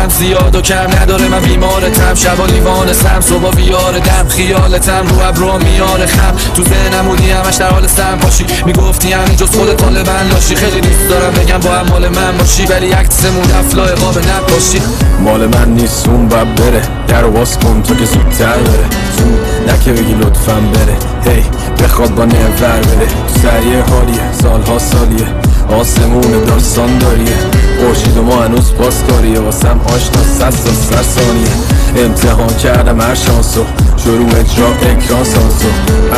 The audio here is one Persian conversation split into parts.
هم زیاد و کم نداره، من بیمارتم، شبا لیوانستم، صبح ویاردم، خیالتم رو ابرو میاره خم، تو ذهنم بودی همش در حال سم پاشی، میگفتی همین جز خودت طالبن لاشی. خیلی دوست دارم بگم با هم مال من باشی، ولی عکسمون افلا قاب نباشی. مال من نیست اون باید بره، در باز کن تو که زودتر بره، زود نکه بگی لطفاً بره، هی بخواد با نور بره. تو سریع حالیه سالها سالیه، آسمون داستان داریه، خورشید و ما هنوز پاسکاریه، واسم آشنا 100 سر ثانیه. امتحان کردم هر شانسو، شروع اجرا اکران سانسو،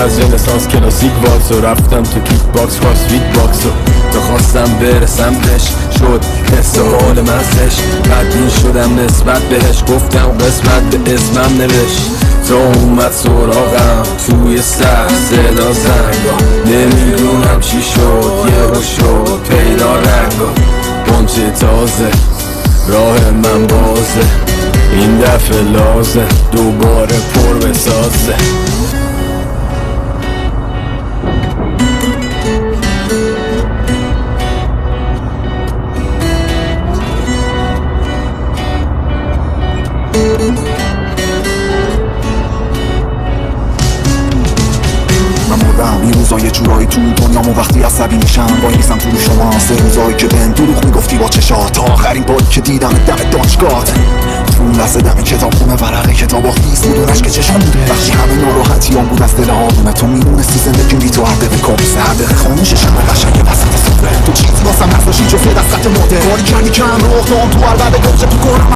از رنسانس کلاسیک والسو، رفتم تو کیک باکس کارسفیت باکسو، تا خواستم برسم بهش شد حس و حال من زش، بدبین شدم نسبت بهش، گفتم قسمت به اسمم نوشت، تا اومد سراغم توی سر صدا زنگا، نمیدونم چی شد یه رو شد پیدا رنگا، گنجه تازه راه من بازه، این دفعه لازه دوباره پر بسازه. من مردم این روزا یه جورایی تو دنیامو وقتی عصبی میشم وای نیستم تو شما، سه روزایی که بهم دروغ میگفتی با چشات، تا آخرین باری که دیدم دم دانشگاهت، تو اون لحظه دم کتاب خونه ورقه کتابا خیس بود اونش که چشم بوده، وقتی همه ناراحتیام بود از دل آدونه، تو میدونستی زندگیم بی تو هر دقیقه کابوسه، هر دقیقه خاموششم قشنگه وسط صبح، تو چیزی واسم نذاشتی جز یه دست خط مرده، کاری کردی کم رو اختام تو هر بعد گفت تو کنم